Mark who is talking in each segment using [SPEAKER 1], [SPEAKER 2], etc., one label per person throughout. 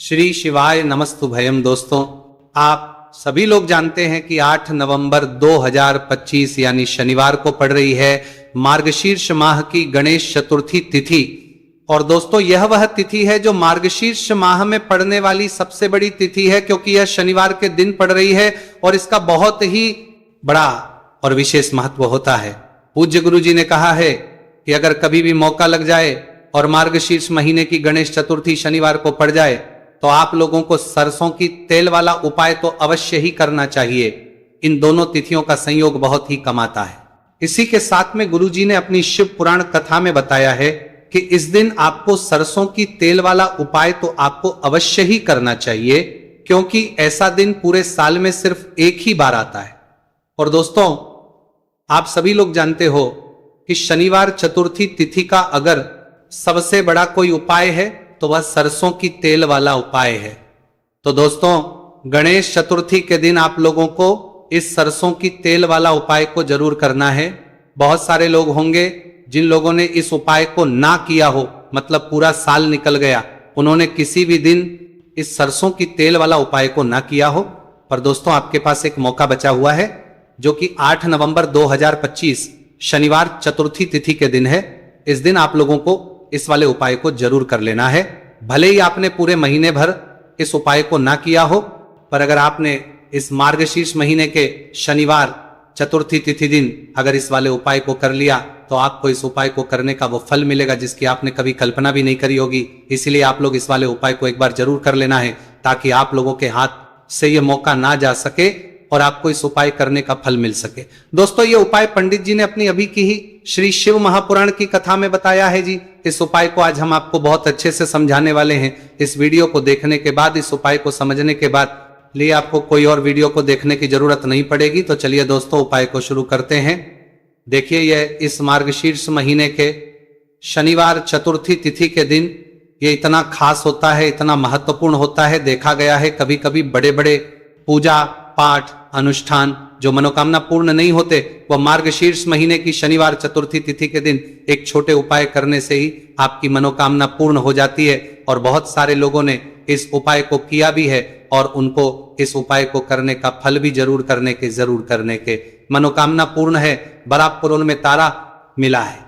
[SPEAKER 1] श्री शिवाय नमस्तुभयम। दोस्तों, आप सभी लोग जानते हैं कि 8 नवंबर 2025 यानी शनिवार को पड़ रही है मार्गशीर्ष माह की गणेश चतुर्थी तिथि। और दोस्तों, यह वह तिथि है जो मार्गशीर्ष माह में पड़ने वाली सबसे बड़ी तिथि है, क्योंकि यह शनिवार के दिन पड़ रही है और इसका बहुत ही बड़ा और विशेष महत्व होता है। पूज्य गुरु जी ने कहा है कि अगर कभी भी मौका लग जाए और मार्गशीर्ष महीने की गणेश चतुर्थी शनिवार को पड़ जाए तो आप लोगों को सरसों की तेल वाला उपाय तो अवश्य ही करना चाहिए। इन दोनों तिथियों का संयोग बहुत ही कम आता है। इसी के साथ में गुरु जी ने अपनी शिव पुराण कथा में बताया है कि इस दिन आपको सरसों की तेल वाला उपाय तो आपको अवश्य ही करना चाहिए, क्योंकि ऐसा दिन पूरे साल में सिर्फ एक ही बार आता है। और दोस्तों, आप सभी लोग जानते हो कि शनिवार चतुर्थी तिथि का अगर सबसे बड़ा कोई उपाय है तो वह सरसों की तेल वाला उपाय है। तो दोस्तों, गणेश चतुर्थी के दिन आप लोगों को इस सरसों की तेल वाला उपाय को जरूर करना है। बहुत सारे लोग होंगे जिन लोगों ने इस उपाय को ना किया हो, मतलब पूरा साल निकल गया, उन्होंने किसी भी दिन इस सरसों की तेल वाला उपाय को ना किया हो। पर दोस्तों, आपके पास एक मौका बचा हुआ है जो कि 8 नवंबर 2025 शनिवार चतुर्थी तिथि के दिन है। इस दिन आप लोगों को इस वाले उपाय को जरूर कर लेना है। भले ही आपने पूरे महीने भर इस उपाय को ना किया हो, पर अगर आपने इस मार्गशीर्ष महीने के शनिवार चतुर्थी तिथि दिन अगर इस वाले उपाय को कर लिया तो आपको इस उपाय को करने का वो फल मिलेगा जिसकी आपने कभी कल्पना भी नहीं करी होगी। इसलिए आप लोग इस वाले उपाय को एक बार जरूर कर लेना है, ताकि आप लोगों के हाथ से ये मौका ना जा सके और आपको इस उपाय करने का फल मिल सके। दोस्तों, ये उपाय पंडित जी ने अपनी अभी की ही श्री शिव महापुराण की कथा में बताया है जी। इस उपाय को आज हम आपको बहुत अच्छे से समझाने वाले हैं। इस वीडियो को देखने के बाद, इस उपाय को समझने के बाद लिए आपको कोई और वीडियो को देखने की जरूरत नहीं पड़ेगी। तो चलिए दोस्तों, उपाय को शुरू करते हैं। देखिए, यह इस मार्गशीर्ष महीने के शनिवार चतुर्थी तिथि के दिन ये इतना खास होता है, इतना महत्वपूर्ण होता है। देखा गया है कभी कभी बड़े बड़े पूजा पाठ अनुष्ठान जो मनोकामना पूर्ण नहीं होते, वह मार्गशीर्ष महीने की शनिवार चतुर्थी तिथि के दिन एक छोटे उपाय करने से ही आपकी मनोकामना पूर्ण हो जाती है। और बहुत सारे लोगों ने इस उपाय को किया भी है और उनको इस उपाय को करने का फल भी जरूर करने के मनोकामना पूर्ण है। बराबर में तारा मिला है।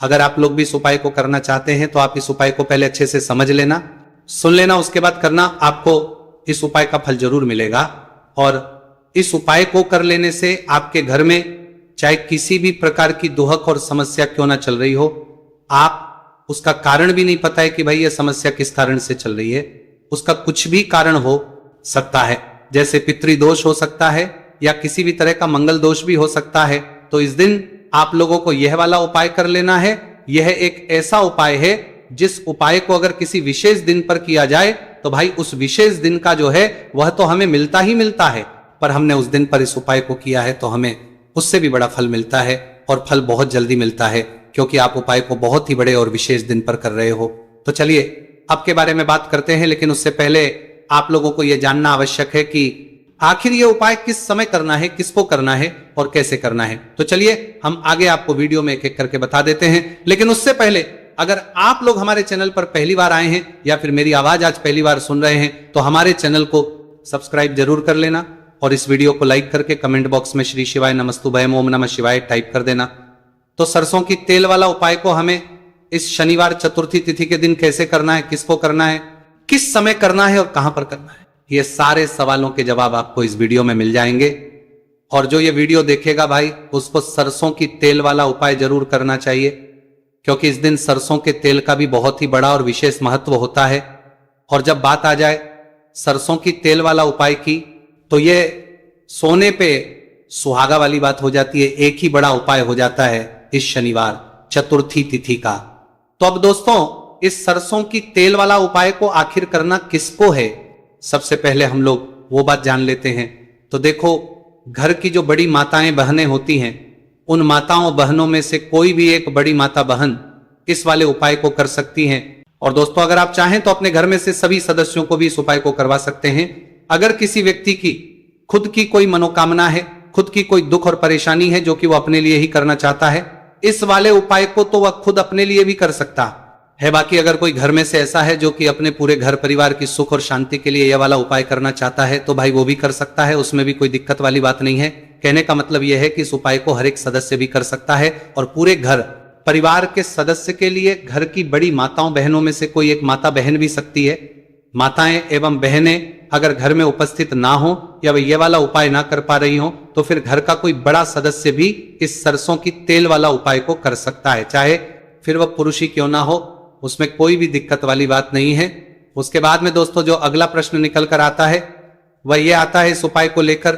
[SPEAKER 1] अगर आप लोग भी इस उपाय को करना चाहते हैं तो आप इस उपाय को पहले अच्छे से समझ लेना, सुन लेना, उसके बाद करना। आपको इस उपाय का फल जरूर मिलेगा। और इस उपाय को कर लेने से आपके घर में चाहे किसी भी प्रकार की दुहक और समस्या क्यों ना चल रही हो, आप उसका कारण भी नहीं पता है कि भाई यह समस्या किस कारण से चल रही है, उसका कुछ भी कारण हो सकता है। जैसे पितृदोष हो सकता है या किसी भी तरह का मंगल दोष भी हो सकता है। तो इस दिन आप लोगों को यह वाला उपाय कर लेना है। यह एक ऐसा उपाय है जिस उपाय को अगर किसी विशेष दिन पर किया जाए तो भाई उस विशेष दिन का जो है वह तो हमें मिलता ही मिलता है, पर हमने उस दिन पर इस उपाय को किया है तो हमें उससे भी बड़ा फल मिलता है, और फल बहुत जल्दी मिलता है, क्योंकि आप उपाय को बहुत ही बड़े और विशेष दिन पर कर रहे हो। तो चलिए अब के बारे में बात करते हैं, लेकिन उससे पहले आप लोगों को यह जानना आवश्यक है कि आखिर ये उपाय किस समय करना है, किसको करना है और कैसे करना है। तो चलिए हम आगे आपको वीडियो में एक एक करके बता देते हैं। लेकिन उससे पहले, अगर आप लोग हमारे चैनल पर पहली बार आए हैं या फिर मेरी आवाज आज पहली बार सुन रहे हैं तो हमारे चैनल को सब्सक्राइब जरूर कर लेना और इस वीडियो को लाइक करके कमेंट बॉक्स में श्री शिवाय नमस्तुभयम ओम नमः शिवाय टाइप कर देना। तो सरसों की तेल वाला उपाय को हमें इस शनिवार चतुर्थी तिथि के दिन कैसे करना है, किसको करना है, किस समय करना है और कहां पर करना है, ये सारे सवालों के जवाब आपको इस वीडियो में मिल जाएंगे। और जो ये वीडियो देखेगा भाई, उसको सरसों की तेल वाला उपाय जरूर करना चाहिए, क्योंकि इस दिन सरसों के तेल का भी बहुत ही बड़ा और विशेष महत्व होता है। और जब बात आ जाए सरसों की तेल वाला उपाय की, तो ये सोने पे सुहागा वाली बात हो जाती है। एक ही बड़ा उपाय हो जाता है इस शनिवार चतुर्थी तिथि का। तो अब दोस्तों, इस सरसों की तेल वाला उपाय को आखिर करना किसको है, सबसे पहले हम लोग वो बात जान लेते हैं। तो देखो, घर की जो बड़ी माताएं बहनें होती हैं, उन माताओं बहनों में से कोई भी एक बड़ी माता बहन इस वाले उपाय को कर सकती हैं। और दोस्तों, अगर आप चाहें तो अपने घर में से सभी सदस्यों को भी इस उपाय को करवा सकते हैं। अगर किसी व्यक्ति की खुद की कोई मनोकामना है, खुद की कोई दुख और परेशानी है जो कि वो अपने लिए ही करना चाहता है, इस वाले उपाय को तो वह खुद अपने लिए भी कर सकता, है। बाकी अगर कोई घर में से ऐसा है जो कि अपने पूरे घर परिवार की सुख और शांति के लिए यह वाला उपाय करना चाहता है तो भाई वो भी कर सकता है, उसमें भी कोई दिक्कत वाली बात नहीं है। कहने का मतलब यह है कि इस उपाय को हर एक सदस्य भी कर सकता है और पूरे घर परिवार के सदस्य के लिए घर की बड़ी माताओं बहनों में से कोई एक माता बहन भी सकती है। माताएं एवं बहनें अगर घर में उपस्थित ना हो या वे ये वाला उपाय ना कर पा रही हो तो फिर घर का कोई बड़ा सदस्य भी इस सरसों की तेल वाला उपाय को कर सकता है, चाहे फिर वह पुरुष ही क्यों ना हो, उसमें कोई भी दिक्कत वाली बात नहीं है। उसके बाद में दोस्तों जो अगला प्रश्न निकल कर आता है वह यह आता है इस उपाय को लेकर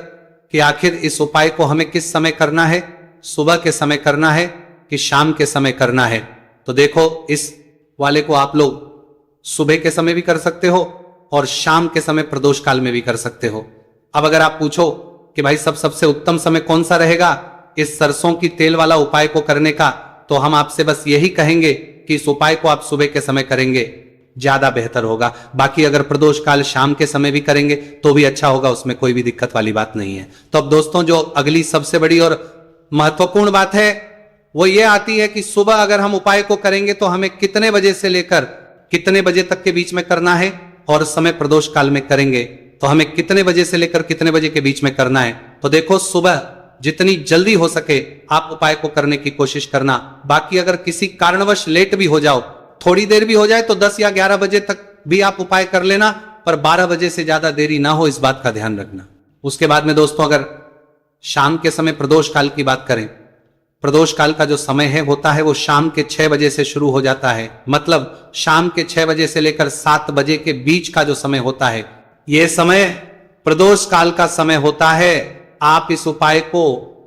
[SPEAKER 1] कि आखिर इस उपाय को हमें किस समय करना है, सुबह के समय करना है कि शाम के समय करना है। तो देखो इस वाले को आप लोग सुबह के समय भी कर सकते हो और शाम के समय प्रदोष काल में भी कर सकते हो। अब अगर आप पूछो कि भाई सबसे उत्तम समय कौन सा रहेगा इस सरसों की तेल वाला उपाय को करने का, तो हम आपसे बस यही कहेंगे कि इस उपाय को आप सुबह के समय करेंगे ज्यादा बेहतर होगा। बाकी अगर प्रदोष काल शाम के समय भी करेंगे तो भी अच्छा होगा, उसमें कोई भी दिक्कत वाली बात नहीं है। तो अब दोस्तों जो अगली सबसे बड़ी और महत्वपूर्ण बात है वो ये आती है कि सुबह अगर हम उपाय को करेंगे तो हमें कितने बजे से लेकर कितने बजे तक के बीच में करना है, और समय प्रदोष काल में करेंगे तो हमें कितने बजे से लेकर कितने बजे के बीच में करना है। तो देखो सुबह जितनी जल्दी हो सके आप उपाय को करने की कोशिश करना। बाकी अगर किसी कारणवश लेट भी हो जाओ, थोड़ी देर भी हो जाए तो 10 या 11 बजे तक भी आप उपाय कर लेना, पर 12 बजे से ज्यादा देरी ना हो, इस बात का ध्यान रखना। उसके बाद में दोस्तों अगर शाम के समय प्रदोष काल की बात करें, प्रदोष काल का जो समय है होता है वो शाम के 6 बजे से शुरू हो जाता है। मतलब शाम के 6 बजे से लेकर 7 बजे के बीच का जो समय होता है यह समय प्रदोष काल का समय होता है। आप इस उपाय को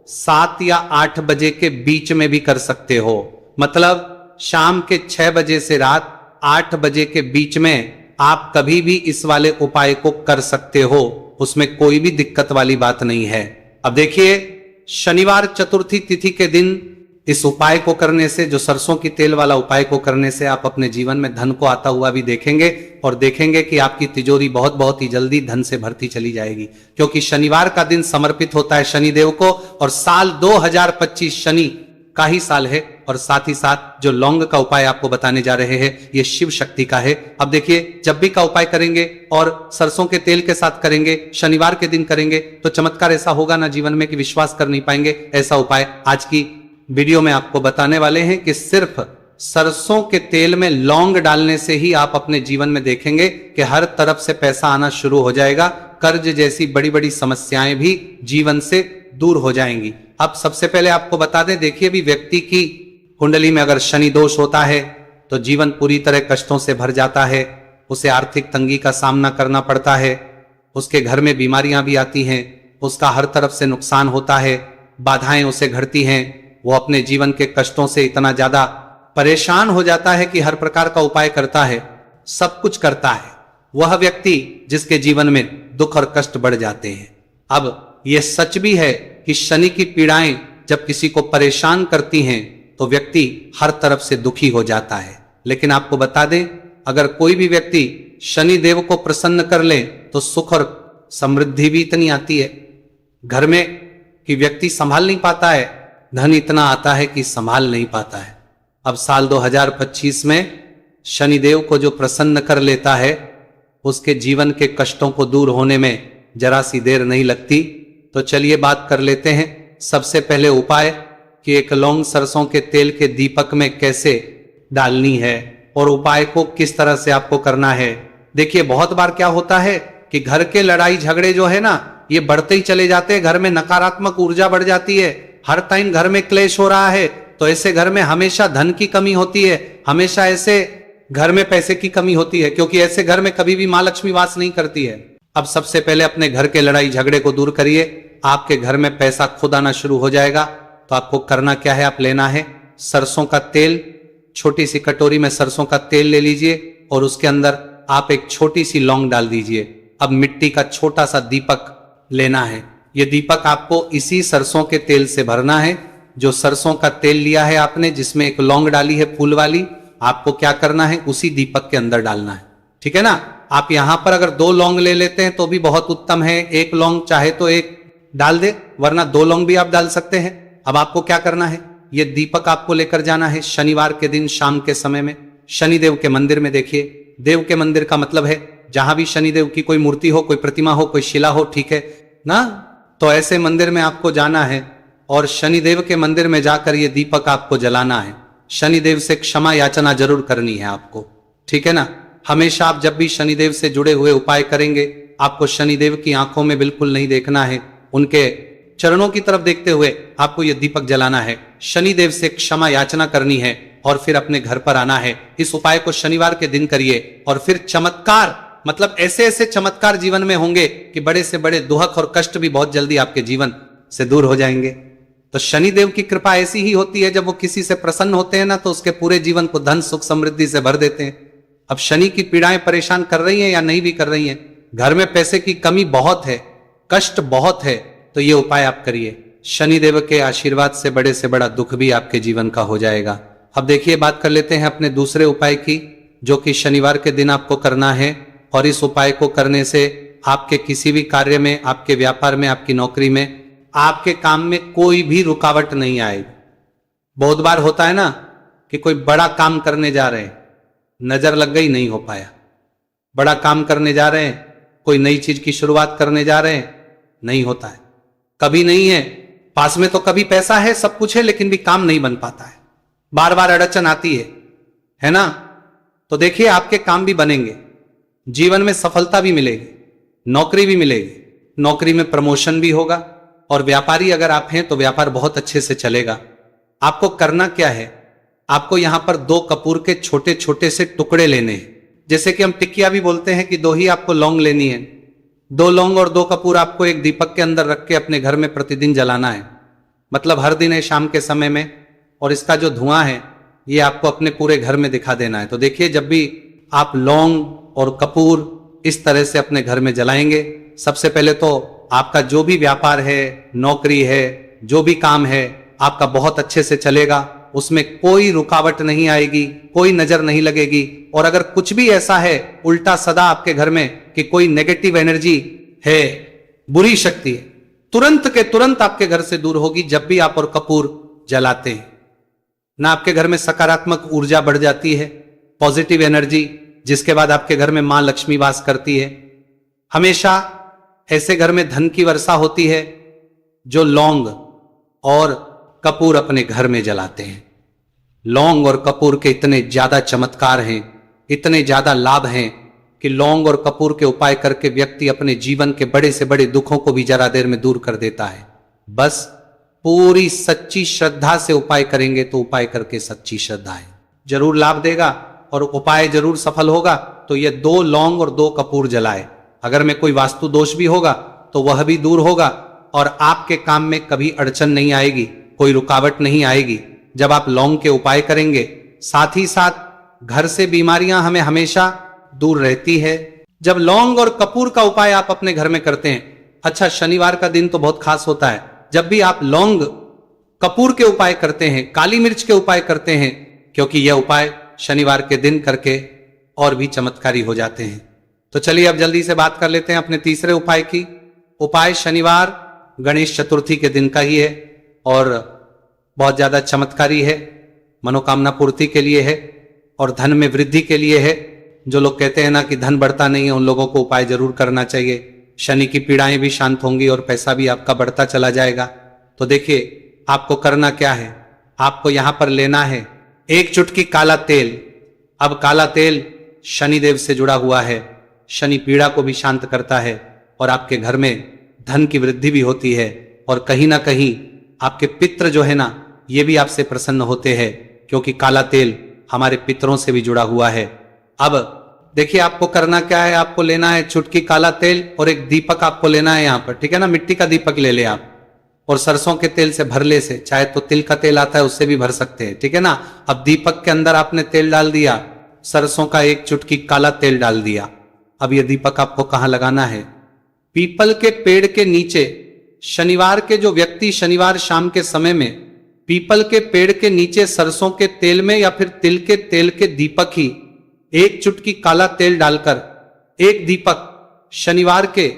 [SPEAKER 1] 7 या 8 बजे के बीच में भी कर सकते हो। मतलब शाम के 6 बजे से रात 8 बजे के बीच में आप कभी भी इस वाले उपाय को कर सकते हो, उसमें कोई भी दिक्कत वाली बात नहीं है। अब देखिए शनिवार चतुर्थी तिथि के दिन इस उपाय को करने से, जो सरसों की तेल वाला उपाय को करने से आप अपने जीवन में धन को आता हुआ भी देखेंगे और देखेंगे कि आपकी तिजोरी बहुत बहुत ही जल्दी धन से भरती चली जाएगी, क्योंकि शनिवार का दिन समर्पित होता है शनिदेव को और साल 2025 शनि का ही साल है। और साथ ही साथ जो लौंग का उपाय आपको बताने जा रहे हैं ये शिव शक्ति का है। अब देखिए जब भी का उपाय करेंगे और सरसों के तेल के साथ करेंगे, शनिवार के दिन करेंगे, तो चमत्कार ऐसा होगा ना जीवन में कि विश्वास कर नहीं पाएंगे। ऐसा उपाय आज की वीडियो में आपको बताने वाले हैं कि सिर्फ सरसों के तेल में लौंग डालने से ही आप अपने जीवन में देखेंगे कि हर तरफ से पैसा आना शुरू हो जाएगा, कर्ज जैसी बड़ी बड़ी समस्याएं भी जीवन से दूर हो जाएंगी। अब सबसे पहले आपको बता दें, देखिए भी व्यक्ति की कुंडली में अगर शनि दोष होता है तो जीवन पूरी तरह कष्टों से भर जाता है, उसे आर्थिक तंगी का सामना करना पड़ता है, उसके घर में बीमारियां भी आती हैं, उसका हर तरफ से नुकसान होता है, बाधाएं उसे घटती हैं, वो अपने जीवन के कष्टों से इतना ज्यादा परेशान हो जाता है कि हर प्रकार का उपाय करता है, सब कुछ करता है, वह व्यक्ति जिसके जीवन में दुख और कष्ट बढ़ जाते हैं। अब यह सच भी है कि शनि की पीड़ाएं जब किसी को परेशान करती हैं तो व्यक्ति हर तरफ से दुखी हो जाता है। लेकिन आपको बता दें, अगर कोई भी व्यक्ति शनि देव को प्रसन्न कर ले तो सुख और समृद्धि भी इतनी आती है घर में कि व्यक्ति संभाल नहीं पाता है, धन इतना आता है कि संभाल नहीं पाता है। अब साल 2025 में शनिदेव को जो प्रसन्न कर लेता है उसके जीवन के कष्टों को दूर होने में जरा सी देर नहीं लगती। तो चलिए बात कर लेते हैं सबसे पहले उपाय कि एक लौंग सरसों के तेल के दीपक में कैसे डालनी है और उपाय को किस तरह से आपको करना है। देखिए बहुत बार क्या होता है कि घर के लड़ाई झगड़े जो है ना ये बढ़ते ही चले जाते हैं, घर में नकारात्मक ऊर्जा बढ़ जाती है, हर टाइम घर में क्लेश हो रहा है, तो ऐसे घर में हमेशा धन की कमी होती है, हमेशा ऐसे घर में पैसे की कमी होती है, क्योंकि ऐसे घर में कभी भी मां लक्ष्मी वास नहीं करती है। अब सबसे पहले अपने घर के लड़ाई झगड़े को दूर करिए, आपके घर में पैसा खुद आना शुरू हो जाएगा। तो आपको करना क्या है, आप लेना है सरसों का तेल, छोटी सी कटोरी में सरसों का तेल ले लीजिए और उसके अंदर आप एक छोटी सी लौंग डाल दीजिए। अब मिट्टी का छोटा सा दीपक लेना है, यह दीपक आपको इसी सरसों के तेल से भरना है। जो सरसों का तेल लिया है आपने, जिसमें एक लौंग डाली है फूल वाली, आपको क्या करना है उसी दीपक के अंदर डालना है, ठीक है ना। आप यहां पर अगर 2 लौंग ले लेते हैं तो भी बहुत उत्तम है, 1 लौंग चाहे तो 1 डाल दे, वरना 2 लौंग भी आप डाल सकते हैं। अब आपको क्या करना है, यह दीपक आपको लेकर जाना है शनिवार के दिन शाम के समय में, शनिदेव के मंदिर में देखिए, देव के मंदिर का मतलब है जहां भी शनिदेव की कोई मूर्ति हो, कोई प्रतिमा हो, कोई शिला हो, ठीक है ना, तो ऐसे मंदिर में आपको जाना है और शनिदेव के मंदिर में जाकर ये दीपक आपको जलाना है। शनिदेव से क्षमा याचना जरूर करनी है आपको, ठीक है ना। हमेशा आप जब भी शनिदेव से जुड़े हुए उपाय करेंगे, आपको शनिदेव की आंखों में बिल्कुल नहीं देखना है, उनके चरणों की तरफ देखते हुए आपको यह दीपक जलाना है, शनिदेव से क्षमा याचना करनी है और फिर अपने घर पर आना है। इस उपाय को शनिवार के दिन करिए और फिर चमत्कार, मतलब ऐसे ऐसे चमत्कार जीवन में होंगे कि बड़े से बड़े दुख और कष्ट भी बहुत जल्दी आपके जीवन से दूर हो जाएंगे। तो शनिदेव की कृपा ऐसी ही होती है, जब वो किसी से प्रसन्न होते हैं ना, तो उसके पूरे जीवन को धन सुख समृद्धि से भर देते हैं। अब शनि की पीड़ाएं परेशान कर रही हैं या नहीं भी कर रही हैं, घर में पैसे की कमी बहुत है, कष्ट बहुत है, तो ये उपाय आप करिए, शनिदेव के आशीर्वाद से बड़ा दुख भी आपके जीवन का हो जाएगा। अब देखिए, बात कर लेते हैं अपने दूसरे उपाय की, जो कि शनिवार के दिन आपको करना है। और इस उपाय को करने से आपके किसी भी कार्य में, आपके व्यापार में, आपकी नौकरी में, आपके काम में कोई भी रुकावट नहीं आएगी। बहुत बार होता है ना कि कोई बड़ा काम करने जा रहे हैं, नजर लग गई, नहीं हो पाया। बड़ा काम करने जा रहे हैं, कोई नई चीज की शुरुआत करने जा रहे हैं, नहीं होता है, कभी नहीं है, पास में तो कभी पैसा है, सब कुछ है, लेकिन भी काम नहीं बन पाता है, बार बार अड़चन आती है ना। तो देखिए, आपके काम भी बनेंगे, जीवन में सफलता भी मिलेगी, नौकरी भी मिलेगी, नौकरी में प्रमोशन भी होगा, और व्यापारी अगर आप हैं तो व्यापार बहुत अच्छे से चलेगा। आपको करना क्या है, आपको यहां पर 2 कपूर के छोटे छोटे से टुकड़े लेने हैं, जैसे कि हम टिकिया भी बोलते हैं कि 2 ही आपको लौंग लेनी है। 2 लौंग और 2 कपूर आपको एक दीपक के अंदर रख के अपने घर में प्रतिदिन जलाना है, मतलब हर दिन है शाम के समय में, और इसका जो धुआं है ये आपको अपने पूरे घर में दिखा देना है। तो देखिए, जब भी आप लौंग और कपूर इस तरह से अपने घर में जलाएंगे, सबसे पहले तो आपका जो भी व्यापार है, नौकरी है, जो भी काम है, आपका बहुत अच्छे से चलेगा, उसमें कोई रुकावट नहीं आएगी, कोई नजर नहीं लगेगी। और अगर कुछ भी ऐसा है उल्टा सदा आपके घर में कि कोई नेगेटिव एनर्जी है, बुरी शक्ति है, तुरंत के तुरंत आपके घर से दूर होगी जब भी आप और कपूर जलाते हैं ना। आपके घर में सकारात्मक ऊर्जा बढ़ जाती है, पॉजिटिव एनर्जी, जिसके बाद आपके घर में मां लक्ष्मी वास करती है। हमेशा ऐसे घर में धन की वर्षा होती है जो लौंग और कपूर अपने घर में जलाते हैं। लौंग और कपूर के इतने ज्यादा चमत्कार हैं, इतने ज्यादा लाभ हैं कि लौंग और कपूर के उपाय करके व्यक्ति अपने जीवन के बड़े से बड़े दुखों को भी जरा देर में दूर कर देता है। बस पूरी सच्ची श्रद्धा से उपाय करेंगे तो उपाय करके सच्ची श्रद्धा है, जरूर लाभ देगा और उपाय जरूर सफल होगा। तो ये 2 लौंग और 2 कपूर जलाए। अगर में कोई वास्तु दोष भी होगा तो वह भी दूर होगा और आपके काम में कभी अड़चन नहीं आएगी, कोई रुकावट नहीं आएगी जब आप लौंग के उपाय करेंगे। साथ ही साथ घर से बीमारियां हमें हमेशा दूर रहती है जब लौंग और कपूर का उपाय आप अपने घर में करते हैं। अच्छा, शनिवार का दिन तो बहुत खास होता है, जब भी आप लौंग कपूर के उपाय करते हैं, काली मिर्च के उपाय करते हैं, क्योंकि यह उपाय शनिवार के दिन करके और भी चमत्कारी हो जाते हैं। तो चलिए अब जल्दी से बात कर लेते हैं अपने तीसरे उपाय की। उपाय शनिवार गणेश चतुर्थी के दिन का ही है और बहुत ज्यादा चमत्कारी है, मनोकामना पूर्ति के लिए है और धन में वृद्धि के लिए है। जो लोग कहते हैं ना कि धन बढ़ता नहीं है, उन लोगों को उपाय जरूर करना चाहिए। शनि की पीड़ाएं भी शांत होंगी और पैसा भी आपका बढ़ता चला जाएगा। तो देखिए, आपको करना क्या है, आपको यहां पर लेना है 1 चुटकी काला तेल। अब काला तेल शनिदेव से जुड़ा हुआ है, शनि पीड़ा को भी शांत करता है और आपके घर में धन की वृद्धि भी होती है और कहीं ना कहीं आपके पितृ जो है ना, ये भी आपसे प्रसन्न होते हैं, क्योंकि काला तेल हमारे पितरों से भी जुड़ा हुआ है। अब देखिए, आपको करना क्या है, आपको लेना है चुटकी काला तेल और एक दीपक आपको लेना है यहां पर, ठीक है ना। मिट्टी का दीपक ले ले आप और सरसों के तेल से भरले से, चाहे तो तिल का तेल आता है उससे भी भर सकते हैं, ठीक है ना। अब दीपक के अंदर आपने तेल डाल दिया, सरसों का 1 चुटकी काला तेल डाल दिया। अब यह दीपक आपको कहां लगाना है, पीपल के पेड़ के नीचे। शनिवार के जो व्यक्ति शनिवार शाम के समय में पीपल के पेड़ के नीचे सरसों के तेल में या फिर तिल के तेल के दीपक ही 1 चुटकी काला तेल डालकर एक दीपक शनिवार के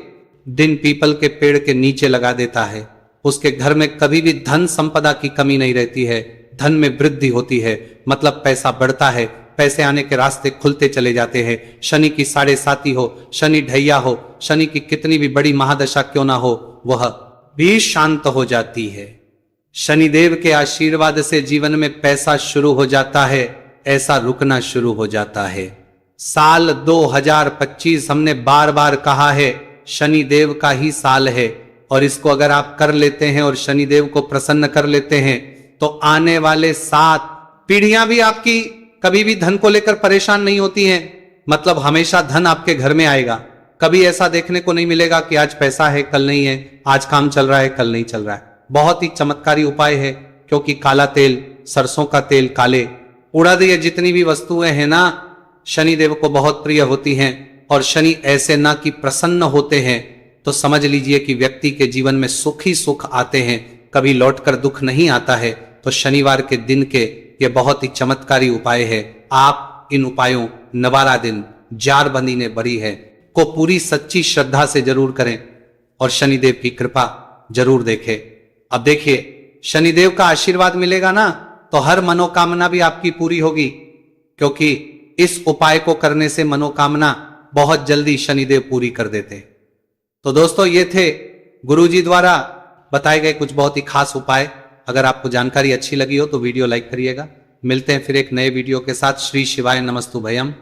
[SPEAKER 1] दिन पीपल के पेड़ के नीचे लगा देता है, उसके घर में कभी भी धन संपदा की कमी नहीं रहती है, धन में वृद्धि होती है, मतलब पैसा बढ़ता है, पैसे आने के रास्ते खुलते चले जाते हैं। शनि की 7.5 हो, शनि ढैया हो, शनि की कितनी भी बड़ी महादशा क्यों ना हो, वह भी शांत हो जाती है। शनिदेव के आशीर्वाद से जीवन में पैसा शुरू हो जाता है, ऐसा रुकना शुरू हो जाता है। साल 2025 हमने बार बार कहा है शनिदेव का ही साल है, और इसको अगर आप कर लेते हैं और शनिदेव को प्रसन्न कर लेते हैं तो आने वाले 7 पीढ़ियां भी आपकी कभी भी धन को लेकर परेशान नहीं होती हैं। मतलब हमेशा धन आपके घर में आएगा। कभी ऐसा देखने को नहीं मिलेगा कि आज पैसा है कल नहीं है, आज काम चल रहा है कल नहीं चल रहा है। बहुत ही चमत्कारी उपाय है, क्योंकि काला तेल, सरसों का तेल, काले उड़द, ये जितनी भी वस्तुएं हैं ना, शनिदेव को बहुत प्रिय होती हैं। और शनि ऐसे ना कि प्रसन्न होते हैं तो समझ लीजिए कि व्यक्ति के जीवन में सुख ही सुख आते हैं, कभी लौटकर दुख नहीं आता है। तो शनिवार के दिन के ये बहुत ही चमत्कारी उपाय है। आप इन उपायों नवारा दिन जार बंदी ने बड़ी है को पूरी सच्ची श्रद्धा से जरूर करें और शनिदेव की कृपा जरूर देखें। अब देखिए, शनिदेव का आशीर्वाद मिलेगा ना तो हर मनोकामना भी आपकी पूरी होगी, क्योंकि इस उपाय को करने से मनोकामना बहुत जल्दी शनिदेव पूरी कर देते। तो दोस्तों, ये थे गुरुजी द्वारा बताए गए कुछ बहुत ही खास उपाय। अगर आपको जानकारी अच्छी लगी हो तो वीडियो लाइक करिएगा। मिलते हैं फिर एक नए वीडियो के साथ। श्री शिवाय नमस्तु भयम।